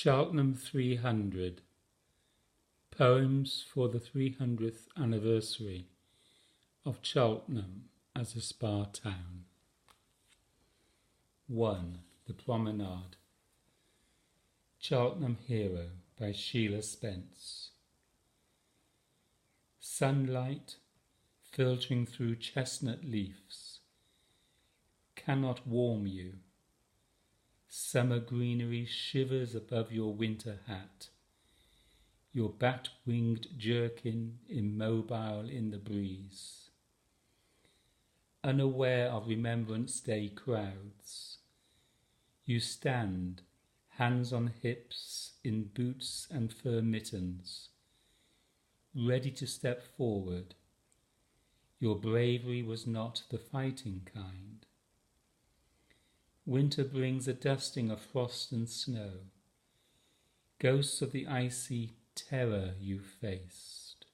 Cheltenham 300. Poems for the 300th anniversary of Cheltenham as a spa town. 1. The Promenade. Cheltenham Hero by Sheila Spence. Sunlight filtering through chestnut leaves cannot warm you. Summer greenery shivers above your winter hat, your bat-winged jerkin immobile in the breeze. Unaware of Remembrance Day crowds, you stand, hands on hips, in boots and fur mittens, ready to step forward. Your bravery was not the fighting kind. Winter brings a dusting of frost and snow, ghosts of the icy terror you faced.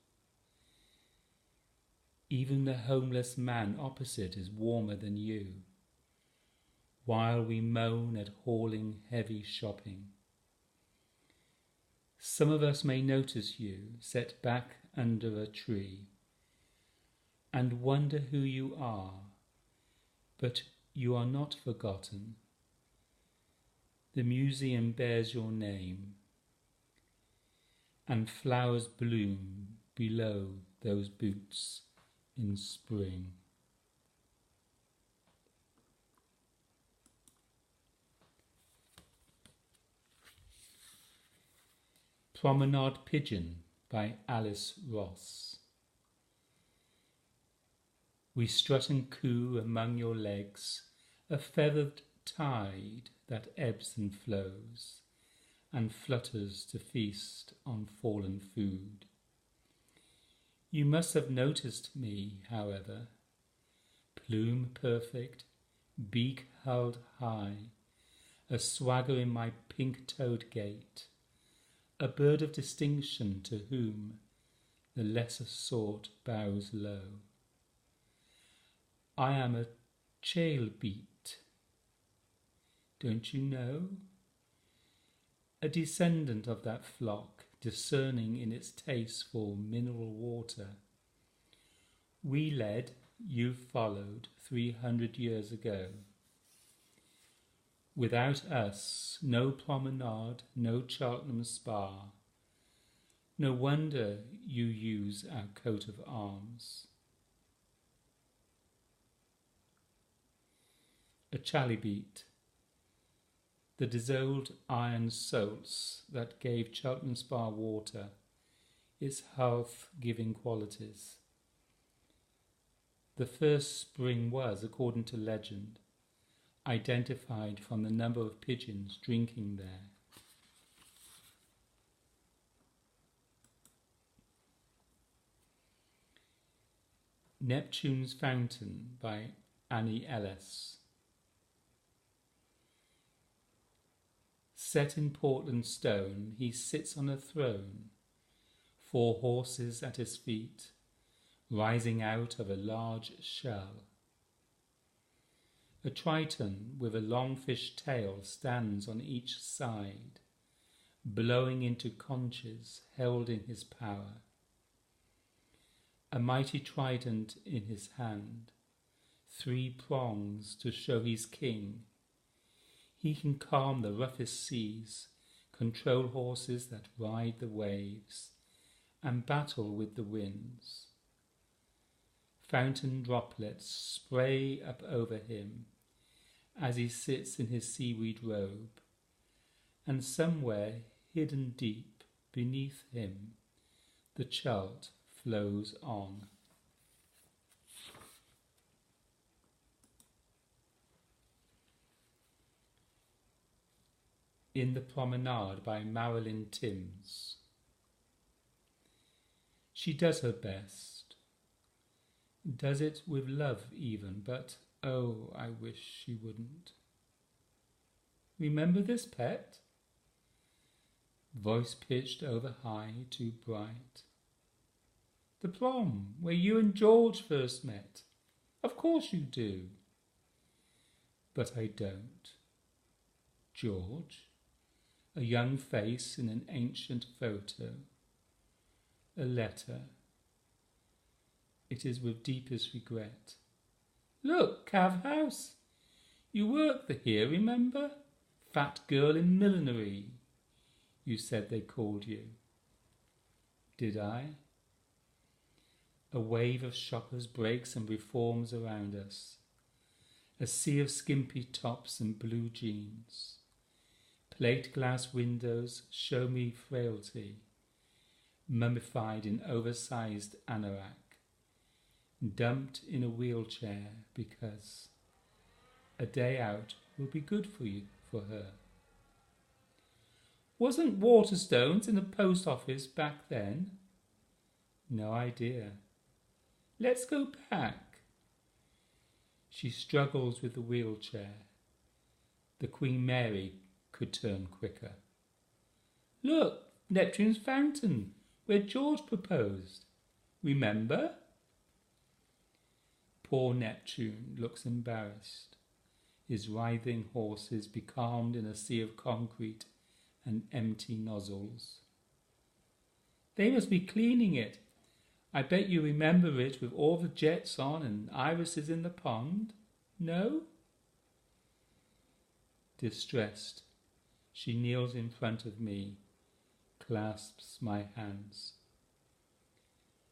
Even the homeless man opposite is warmer than you, while we moan at hauling heavy shopping. Some of us may notice you set back under a tree and wonder who you are, but you are not forgotten. The museum bears your name, and flowers bloom below those boots in spring. Promenade Pigeon by Alice Ross. We strut and coo among your legs, a feathered tide that ebbs and flows, and flutters to feast on fallen food. You must have noticed me, however, plume perfect, beak held high, a swagger in my pink-toed gait, a bird of distinction to whom the lesser sort bows low. I am a chailbeat, don't you know? A descendant of that flock, discerning in its taste for mineral water. We led, you followed 300 years ago. Without us, no promenade, no Cheltenham spa. No wonder you use our coat of arms. A chalybeate, the dissolved iron salts that gave Cheltenham Spa water its health-giving qualities. The first spring was, according to legend, identified from the number of pigeons drinking there. Neptunes Fountain by Annie Ellis. Set in Portland stone, he sits on a throne, 4 horses at his feet, rising out of a large shell. A triton with a longfish tail stands on each side, blowing into conches held in his power. A mighty trident in his hand, 3 prongs to show he's king. He can calm the roughest seas, control horses that ride the waves, and battle with the winds. Fountain droplets spray up over him as he sits in his seaweed robe, and somewhere hidden deep beneath him the Chelt flows on. In the Promenade by Marilyn Timms. She does her best, does it with love even, but oh, I wish she wouldn't. Remember this, pet? Voice pitched over high, too bright. The prom, where you and George first met. Of course you do. But I don't. George? a young face in an ancient photo, a letter. It is with deepest regret. Look, Cav House, you work here, remember? Fat girl in millinery, you said they called you. Did I? A wave of shoppers breaks and reforms around us. A sea of skimpy tops and blue jeans. Plate glass windows show me frailty, mummified in oversized anorak, dumped in a wheelchair because a day out will be good for her. Wasn't Waterstones in the post office back then? No idea. Let's go back. She struggles with the wheelchair. The Queen Mary could turn quicker. Look, Neptunes Fountain, where George proposed. Remember? Poor Neptune looks embarrassed. His writhing horse is becalmed in a sea of concrete and empty nozzles. They must be cleaning it. I bet you remember it with all the jets on and irises in the pond. No? Distressed, she kneels in front of me, clasps my hands.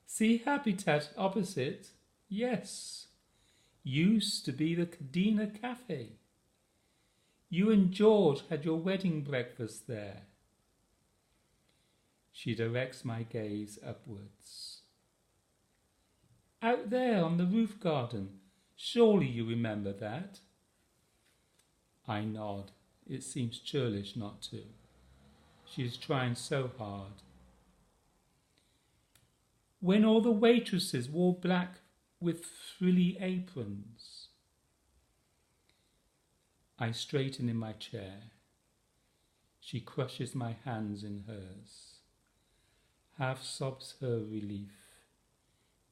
See Habitat opposite? Yes. Used to be the Cadena Cafe. You and George had your wedding breakfast there. She directs my gaze upwards. Out there on the roof garden, surely you remember that? I nod. It seems churlish not to. She is trying so hard. When all the waitresses wore black with frilly aprons. I straighten in my chair. She crushes my hands in hers. Half sobs her relief.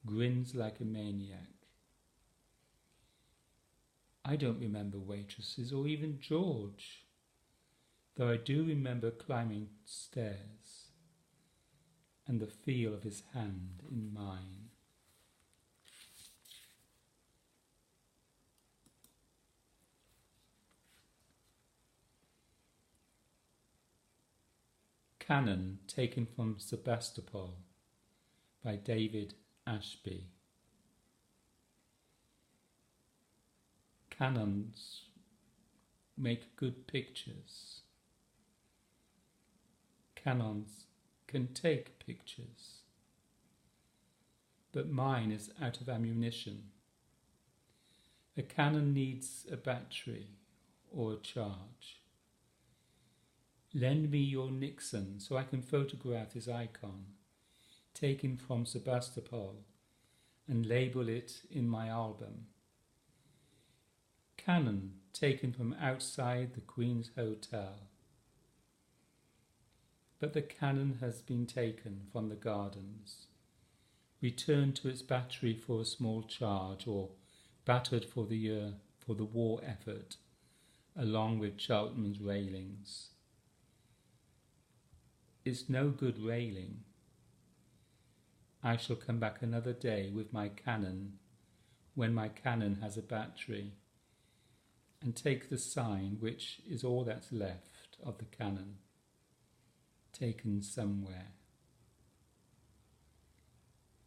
Grins like a maniac. I don't remember waitresses or even George, though I do remember climbing stairs and the feel of his hand in mine. Canon taken from Sebastopol by David Ashby. Canons make good pictures. Canons can take pictures. But mine is out of ammunition. A Canon needs a battery or a charge. Lend me your Nixon so I can photograph his icon, taken from Sebastopol, and label it in my album. Canon taken from outside the Queen's Hotel. But the Canon has been taken from the gardens, returned to its battery for a small charge, or battered for the war effort, along with Cheltenham's railings. It's no good railing. I shall come back another day with my Canon, when my Canon has a battery, and take the sign, which is all that's left of the Canon, taken somewhere.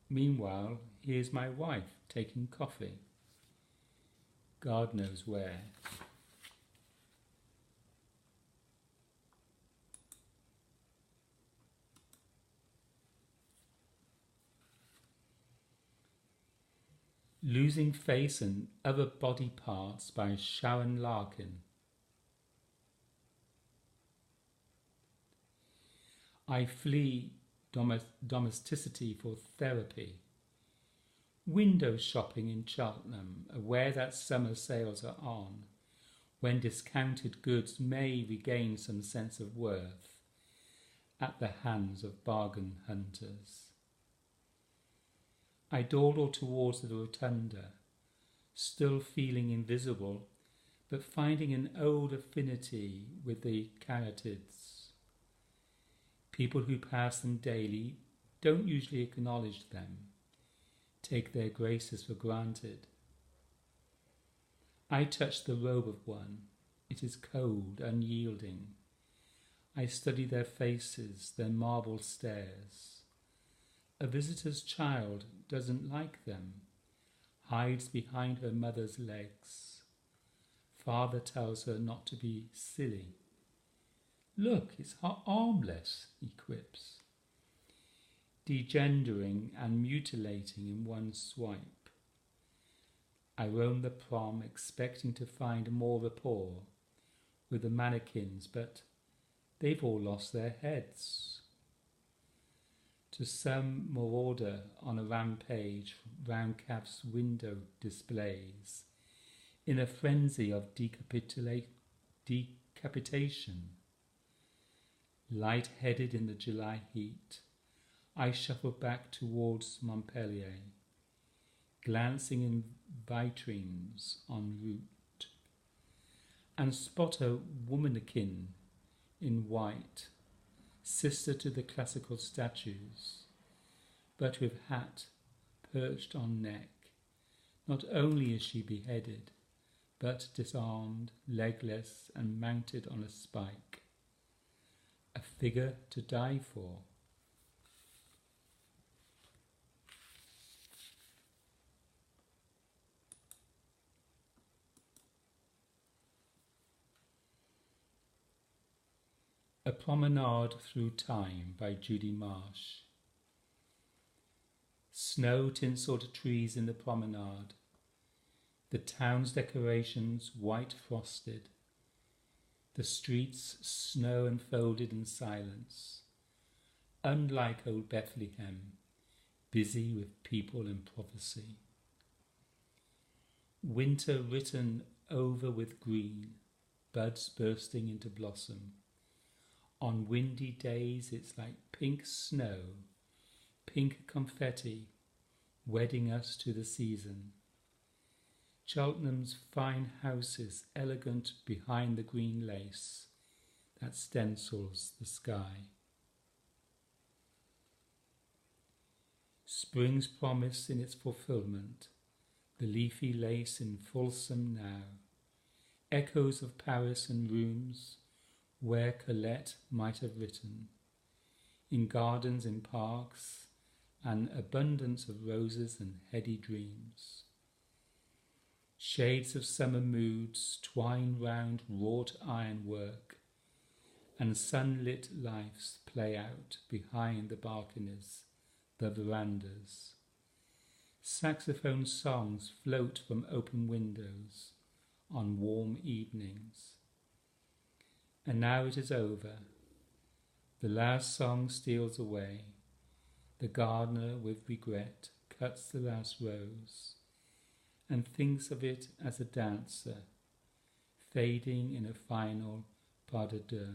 Meanwhile, here's my wife taking coffee. God knows where. Losing Face and Other Body Parts by Sharon Larkin. I flee domesticity for therapy. Window shopping in Cheltenham, aware that summer sales are on, when discounted goods may regain some sense of worth at the hands of bargain hunters. I dawdle towards the rotunda, still feeling invisible, but finding an old affinity with the carotids. People who pass them daily don't usually acknowledge them, take their graces for granted. I touch the robe of one. It is cold, unyielding. I study their faces, their marble stares. A visitor's child doesn't like them, hides behind her mother's legs. Father tells her not to be silly. Look, it's armless, he quips. Degendering and mutilating in one swipe. I roam the prom expecting to find more rapport with the mannequins, but they've all lost their heads. To some marauder on a rampage round Cav's window displays, in a frenzy of decapitation. Light-headed in the July heat, I shuffle back towards Montpellier, glancing in vitrines en route, and spot a womankin in white, sister to the classical statues, but with hat perched on neck. Not only is she beheaded, but disarmed, legless, and mounted on a spike. A figure to die for. A Promenade Through Time by Judy Marsh. Snow-tinselled trees in the promenade, the town's decorations white frosted, the streets snow enfolded in silence, unlike old Bethlehem, busy with people and prophecy. Winter written over with green, buds bursting into blossom. On windy days it's like pink snow, pink confetti, wedding us to the season. Cheltenham's fine houses elegant behind the green lace that stencils the sky. Spring's promise in its fulfillment, the leafy lace in fulsome now, echoes of Paris and rooms where Colette might have written, in gardens, in parks, an abundance of roses and heady dreams. Shades of summer moods twine round wrought iron work, and sunlit lives play out behind the balconies, the verandas. Saxophone songs float from open windows on warm evenings. And now it is over. The last song steals away. The gardener, with regret, cuts the last rose and thinks of it as a dancer, fading in a final pas de deux.